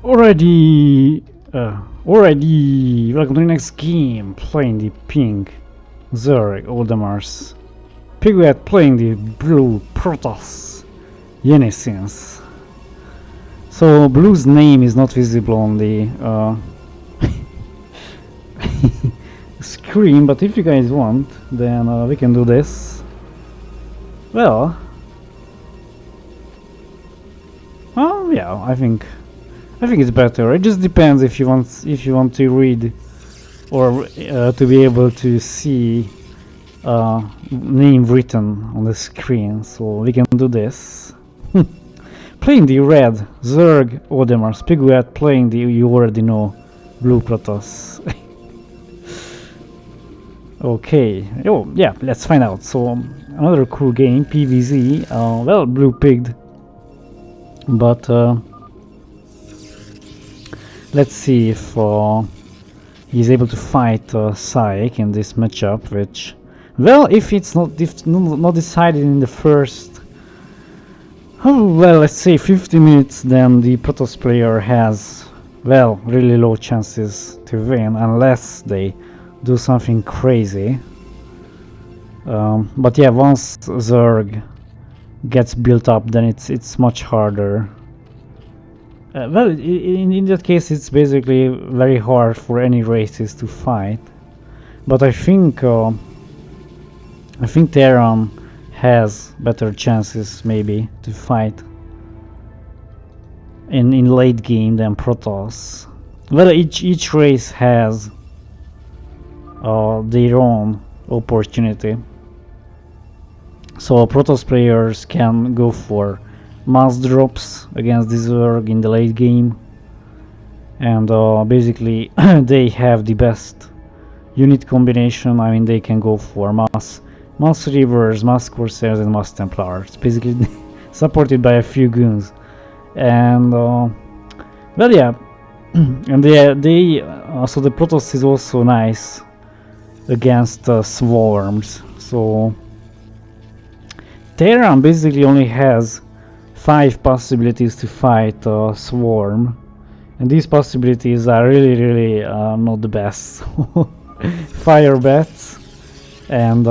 Already, welcome to the next game, playing the pink Zerg AudemarsPiguet playing the blue Protoss janisyns. So blue's name is not visible on the screen, but if you guys want, then we can do this. Well, yeah, I think it's better. It just depends if you want to read or to be able to see name written on the screen. So we can do this. Playing the red Zerg AudemarsPiguet, playing the, you already know, blue Protoss. Okay. Oh yeah, let's find out. So another cool game, PvZ. Well, blue picked, but let's see if he's able to fight Psych in this matchup, which, well, if it's not decided in the first, well, let's say 50 minutes, then the Protoss player has, well, really low chances to win, unless they do something crazy. But yeah, once Zerg gets built up, then it's much harder. Well, in that case, it's basically very hard for any races to fight. But I think Terran has better chances maybe to fight in late game than Protoss. Well, each race has their own opportunity. So Protoss players can go for mass drops against the Zerg in the late game, and basically they have the best unit combination. I mean, they can go for mass Reavers, mass Corsairs and mass Templars, basically supported by a few goons. And well, yeah, and so the Protoss is also nice against swarms. So Terran basically only has 5 possibilities to fight swarm, and these possibilities are really not the best. Fire bats and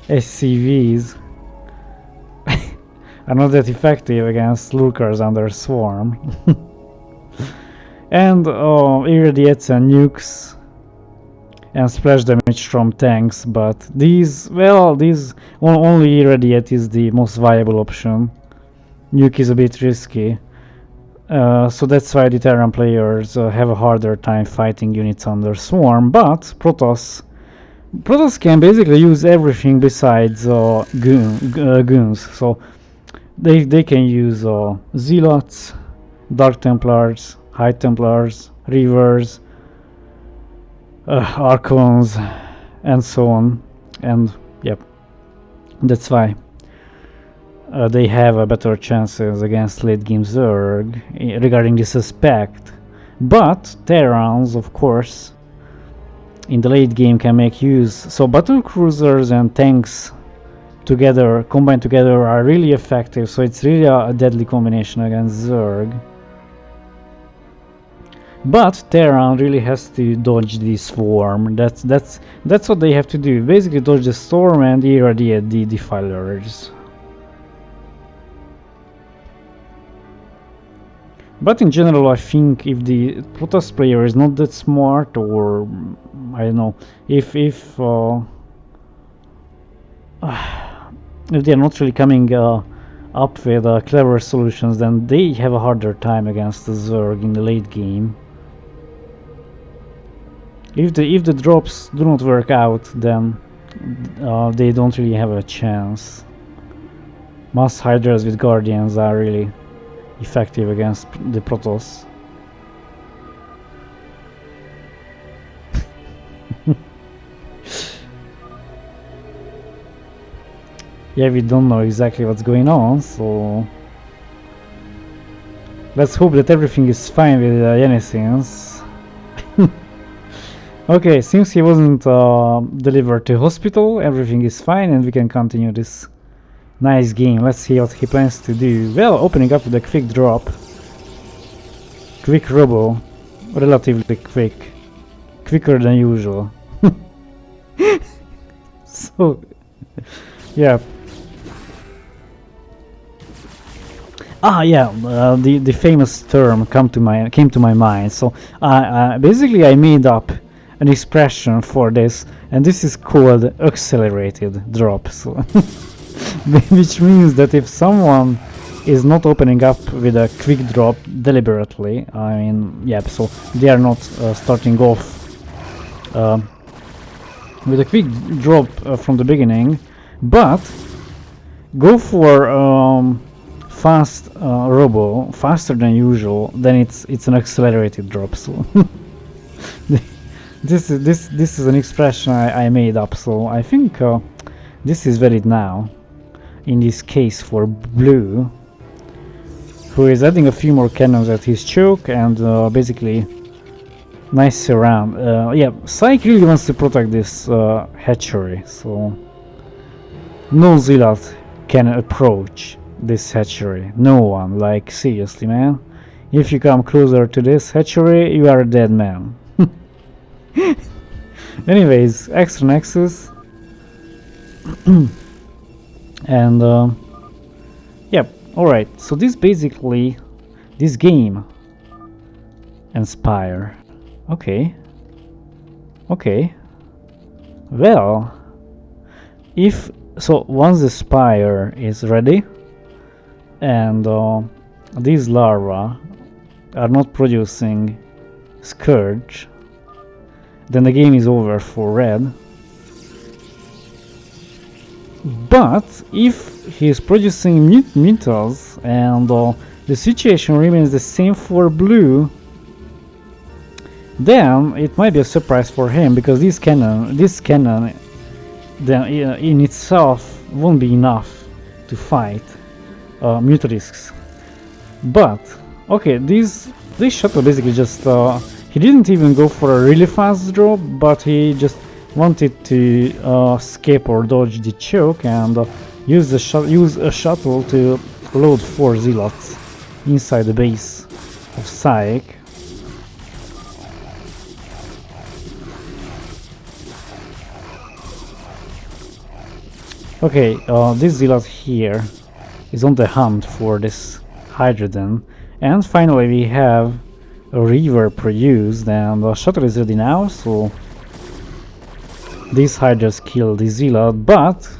SCVs are not that effective against lurkers under swarm. And irradiates and nukes and splash damage from tanks, but these, well, only irradiate is the most viable option. Nuke is a bit risky, so that's why the Terran players have a harder time fighting units under swarm. But Protoss can basically use everything besides goons. So they can use Zealots, Dark Templars, High Templars, Reavers, Archons, and so on. And yep, that's why they have a better chances against late game Zerg regarding this aspect. But Terrans, of course, in the late game can make use. So battle cruisers and tanks together, combined together, are really effective. So it's really a deadly combination against Zerg. But Terran really has to dodge the swarm. That's what they have to do. Basically dodge the storm and irradiate the defilers. But in general, I think if the Protoss player is not that smart, or I don't know, if they're not really coming up with clever solutions, then they have a harder time against the Zerg in the late game. If the drops do not work out, then they don't really have a chance. Mass Hydras with Guardians are really effective against the Protoss. Yeah, we don't know exactly what's going on, so let's hope that everything is fine with janisyns. Okay, since he wasn't delivered to hospital, everything is fine and we can continue this nice game. Let's see what he plans to do. Well, opening up with a quick drop. quick robo, relatively quick, quicker than usual. So, yeah. Yeah, the famous term came to my mind. So basically I made up an expression for this, and this is called accelerated drop. So which means that if someone is not opening up with a quick drop deliberately, I mean, yeah, so they are not starting off with a quick drop from the beginning, but go for fast robo, faster than usual, then it's an accelerated drop. So this is an expression I made up. So I think this is valid now. In this case for blue, who is adding a few more cannons at his choke and basically nice around. Yeah, Psyche really wants to protect this hatchery, so no zealot can approach this hatchery. No one, like seriously, man. If you come closer to this hatchery, you are a dead man. Anyways, extra nexus. And yeah, alright, so this basically, this game, Inspire. Okay, well, if so, once the spire is ready and these larvae are not producing Scourge, then the game is over for red. But if he is producing metals and the situation remains the same for blue, then it might be a surprise for him, because this cannon then in itself won't be enough to fight Mutalisks. But okay, this shuttle basically just he didn't even go for a really fast drop, but he just wanted to escape or dodge the choke and use a shuttle to load 4 zealots inside the base of Psyche. Okay, this zealot here is on the hunt for this hydrogen, and finally we have a river produced, and the shuttle is ready now, so these hydras kill the zealot, but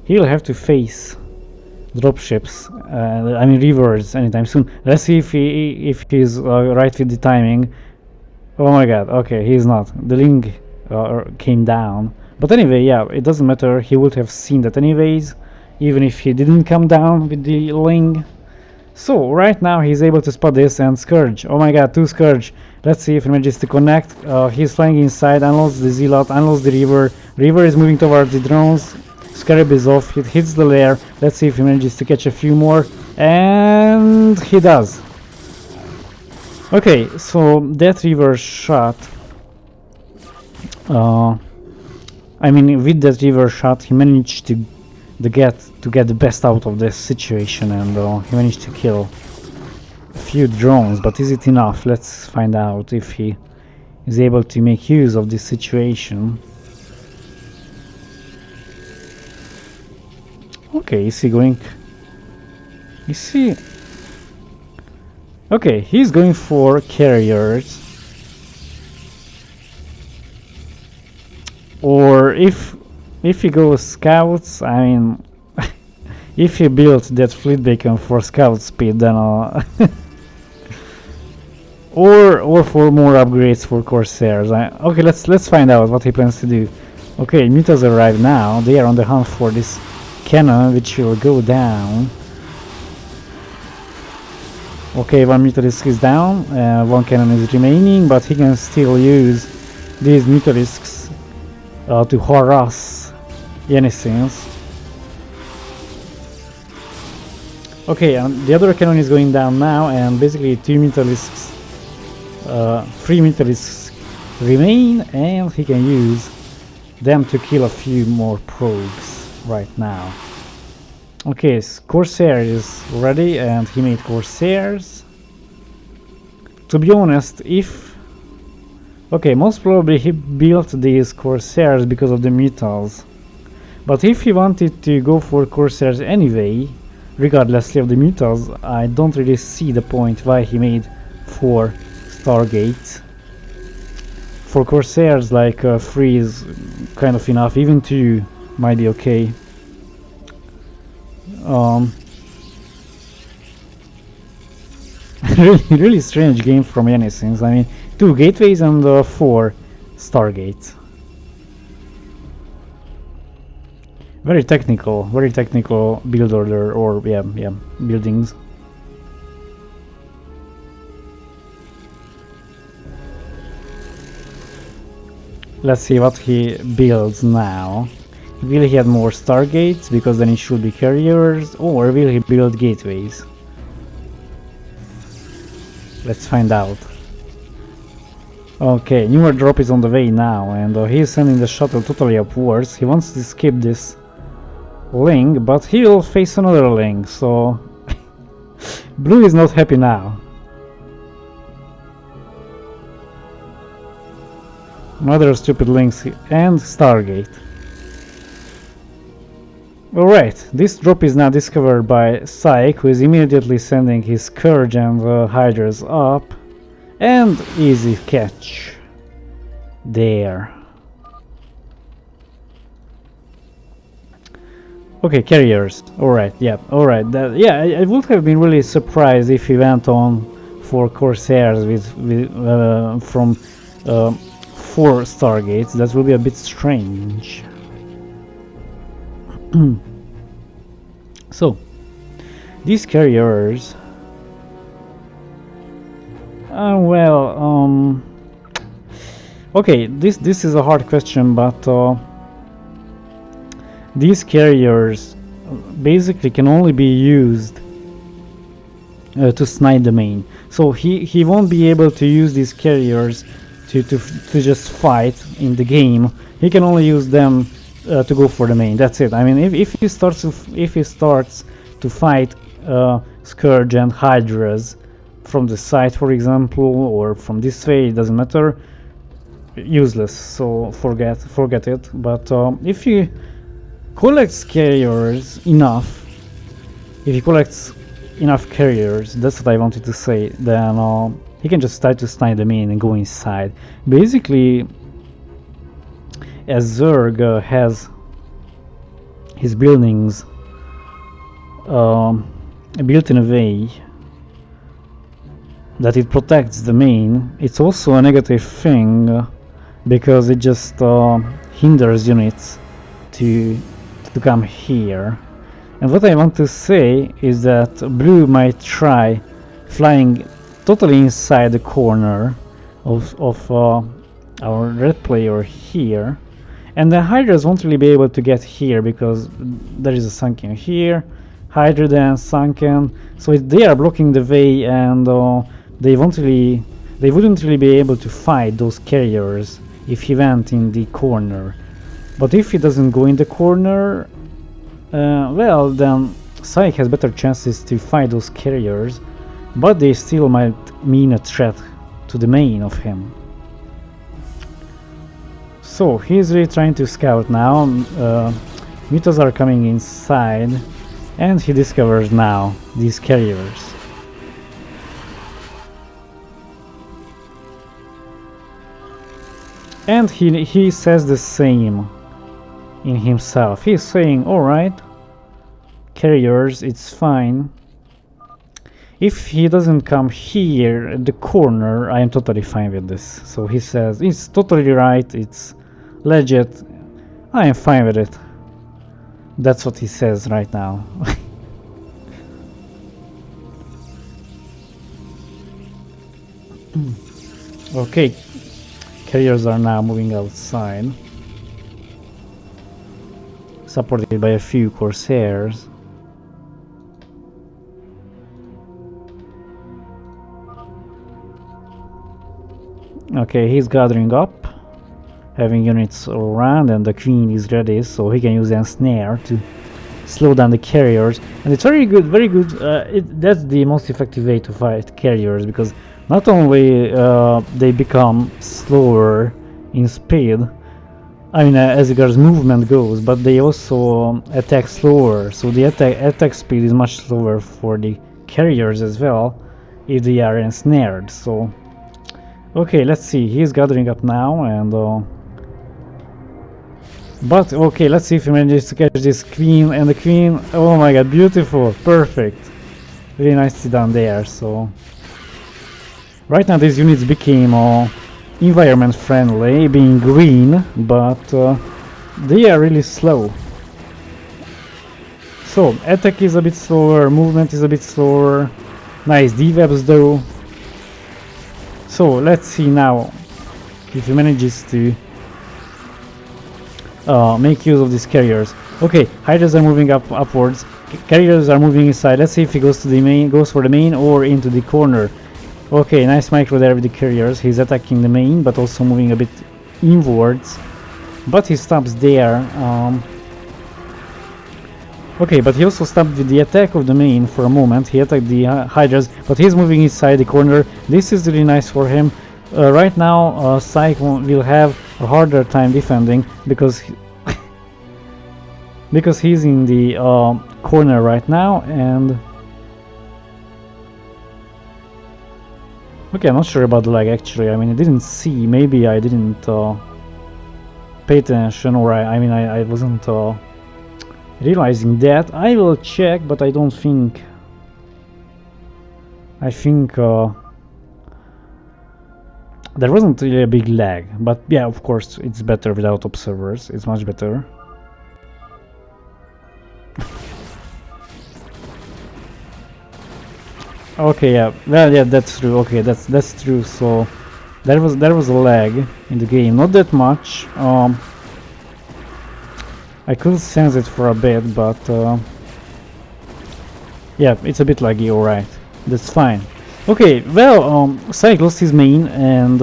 he'll have to face dropships, I mean rivers, anytime soon. Let's see if he's right with the timing. Oh my god, okay, he's not. The link came down. But anyway, yeah, it doesn't matter, he would have seen that anyways, even if he didn't come down with the ling. So, right now he's able to spot this and Scourge. Oh my god, 2 Scourge. Let's see if he manages to connect. He's flying inside, unloads the zealot, unloads the river. River is moving towards the drones. Scarab is off, it hits the lair. Let's see if he manages to catch a few more. And he does. Okay, so that river shot... I mean, with that river shot, he managed to get the best out of this situation, and he managed to kill a few drones. But is it enough? Let's find out if he is able to make use of this situation. Okay, is he going? Is he? Okay, he's going for carriers. Or if he goes scouts, I mean, if he built that fleet beacon for scout speed, then or for more upgrades for Corsairs. Okay, let's find out what he plans to do. Okay, Mutas arrive now. They are on the hunt for this cannon, which will go down. Okay, 1 Mutalisk is down, 1 cannon is remaining, but he can still use these Mutalisks to harass janisyns. Okay, and the other cannon is going down now, and basically 2 Mutalisks, 3 Mutalisks remain, and he can use them to kill a few more probes right now. Okay, Corsair is ready, and he made Corsairs. 2 to be honest, if... Okay, most probably he built these Corsairs because of the metals. But if he wanted to go for Corsairs anyway, regardlessly of the metals, I don't really see the point why he made 4 Stargates. For Corsairs, like 3 is kind of enough, even 2 might be okay. Really strange game from janisyns. I mean, 2 gateways and 4 Stargates. Very technical build order, or yeah, buildings. Let's see what he builds now. Will he add more Stargates, because then it should be carriers, or will he build gateways? Let's find out. Okay, newer drop is on the way now, and he's sending the shuttle totally upwards. He wants to skip this link, but he will face another link, so blue is not happy now. Another stupid links and Stargate. Alright, this drop is now discovered by Psych, who is immediately sending his Scourge and Hydras up. And easy catch. There. Okay, carriers. Alright, yeah, alright. Yeah, I would have been really surprised if he went on for Corsairs with from 4 Stargates. That will be a bit strange. So, these carriers... okay, this is a hard question, but these carriers basically can only be used to snipe the main. So he won't be able to use these carriers to just fight in the game. He can only use them to go for the main. That's it. I mean, if he starts to fight Scourge and Hydras from the side, for example, or from this way, it doesn't matter. Useless. So forget it. But if he collects carriers enough, if he collects enough carriers, that's what I wanted to say, then he can just try to snipe the main and go inside. Basically, as Zerg has his buildings built in a way that it protects the main, it's also a negative thing because it just hinders units to come here. And what I want to say is that blue might try flying totally inside the corner of our red player here, and the Hydras won't really be able to get here because there is a sunken here, Hydra then sunken, so they are blocking the way, and they wouldn't really be able to fight those carriers if he went in the corner. But if he doesn't go in the corner, well, then Psych has better chances to fight those carriers, but they still might mean a threat to the main of him. So he's really trying to scout now. Mutas are coming inside, and he discovers now these carriers. And he says the same in himself. He's saying, alright, carriers, it's fine. If he doesn't come here at the corner, I am totally fine with this. So he says, it's totally right, it's legit, I am fine with it. That's what he says right now. Okay, carriers are now moving outside, supported by a few Corsairs. Okay, he's gathering up, having units around, and the queen is ready, so he can use a snare to slow down the carriers. And it's very good, very good. That's the most effective way to fight carriers, because not only they become slower in speed, I mean as regards movement goes, but they also attack slower, so the attack speed is much slower for the carriers as well if they are ensnared. So okay, let's see, he's gathering up now, and but okay, let's see if he manages to catch this queen, and the queen, oh my god, beautiful, perfect, really nicely done there. So right now these units became environment friendly, being green, but they are really slow. So attack is a bit slower, movement is a bit slower. Nice devebs though. So let's see now if he manages to make use of these carriers. Okay, hydras are moving upwards, carriers are moving inside. Let's see if he goes to the main, goes for the main or into the corner. Okay, nice micro there with the carriers. He's attacking the main, but also moving a bit inwards. But he stops there. Okay, but he also stopped with the attack of the main for a moment. He attacked the hydras, but he's moving inside the corner. This is really nice for him. Right now, Cyclone will have a harder time defending because because he's in the corner right now, and okay, I'm not sure about the lag actually. I mean, I didn't see. Maybe I didn't pay attention, or I wasn't realizing that. I will check, but I don't think. I think there wasn't really a big lag, but yeah, of course, it's better without observers. It's much better. Okay, yeah, well, yeah, that's true. Okay, that's true. So there was a lag in the game, not that much. I could sense it for a bit, but yeah, it's a bit laggy. All right, that's fine. Okay, well, Syke lost his main, and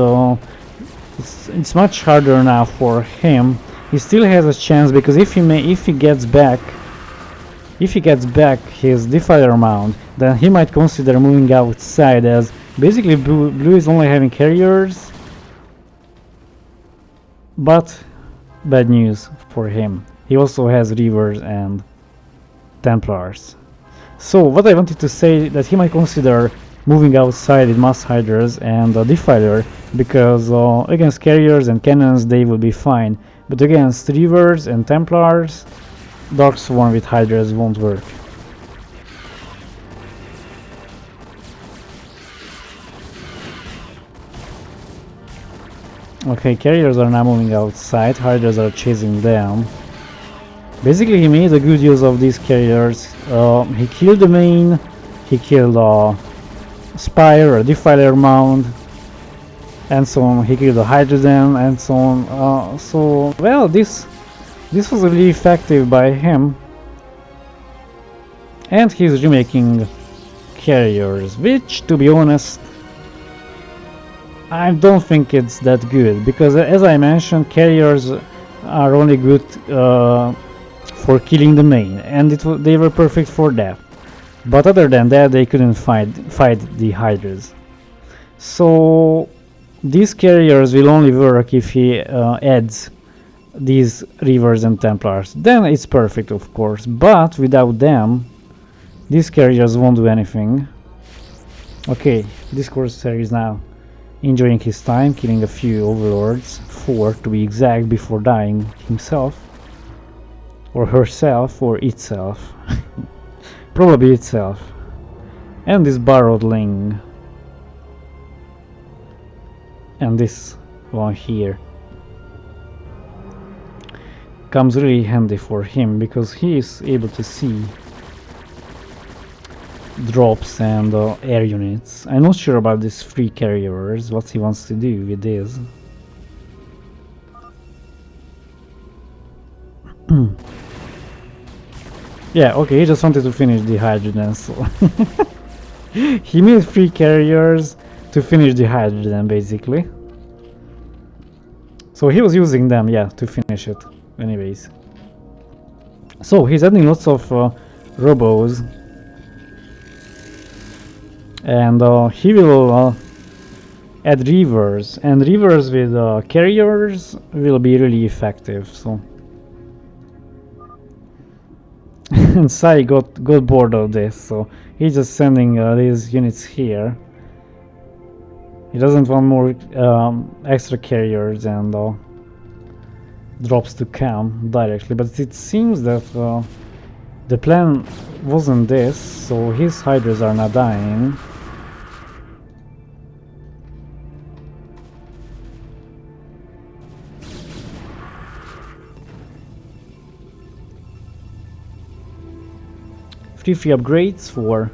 it's much harder now for him. He still has a chance because if he gets back his defiler mount, then he might consider moving outside, as basically blue is only having carriers. But bad news for him, he also has Reavers and Templars. So what I wanted to say, that he might consider moving outside with mass hydras and defiler, because against carriers and cannons they will be fine, but against Reavers and Templars, Dark Swarm with hydras won't work. Okay, carriers are now moving outside, hydras are chasing them. Basically he made a good use of these carriers. He killed the main, he killed Spire or Defiler Mound, and so on. He killed the Hydrogen and so on. So well, this was really effective by him. And he's remaking carriers, which, to be honest, I don't think it's that good, because as I mentioned, carriers are only good for killing the main, and they were perfect for that. But other than that, they couldn't fight the hydras. So these carriers will only work if he adds these Reavers and Templars. Then it's perfect, of course, but without them, these carriers won't do anything. Okay, this Corsair is now enjoying his time, killing a few overlords, 4 to be exact, before dying himself. Or herself, or itself. Probably itself. And this borrowed Ling. And this one here comes really handy for him, because he is able to see drops and air units. I'm not sure about these free carriers, what he wants to do with this. Yeah, okay, he just wanted to finish the hydrogen, so he made free carriers to finish the hydrogen, basically. So he was using them, yeah, to finish it, anyways. So he's adding lots of robos, and he will add rivers, and rivers with carriers will be really effective. So and Sai got bored of this, so he's just sending these units here. He doesn't want more extra carriers and drops to come directly, but it seems that the plan wasn't this, so his hydras are not dying. Free upgrades for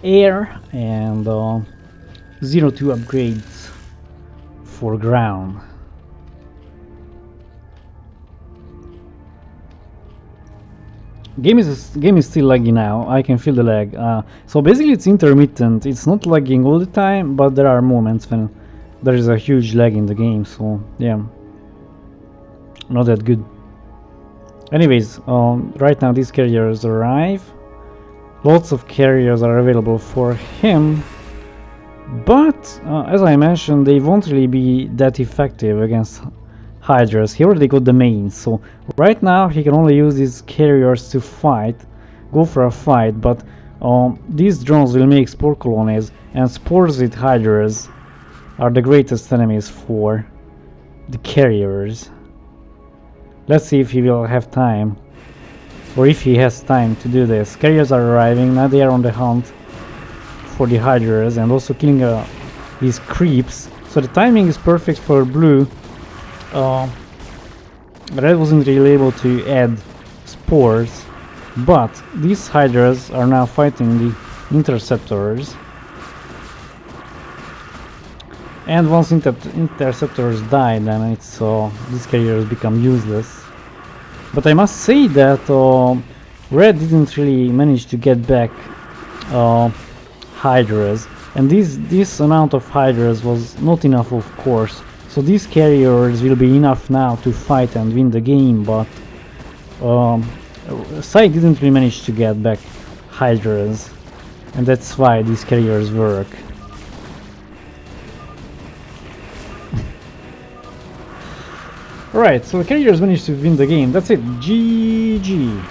air and 0-2 upgrades for ground. Game is still laggy now. I can feel the lag. So basically it's intermittent. It's not lagging all the time, but there are moments when there is a huge lag in the game. So yeah, not that good. Anyways, right now these carriers arrive. Lots of carriers are available for him, but as I mentioned, they won't really be that effective against hydras. He already got the mains, so right now he can only use these carriers to go for a fight, but these drones will make spore colonies, and spores with hydras are the greatest enemies for the carriers. Let's see if he will have time, or if he has time to do this. Carriers are arriving, now they are on the hunt for the hydras and also killing these creeps, so the timing is perfect for blue. Red wasn't really able to add spores, but these hydras are now fighting the interceptors, and once interceptors die, then it's these carriers become useless. But I must say that Red didn't really manage to get back hydras, and this amount of hydras was not enough, of course. So these carriers will be enough now to fight and win the game, but Sai didn't really manage to get back hydras, and that's why these carriers work. Alright, so the carriers managed to win the game. That's it. GG.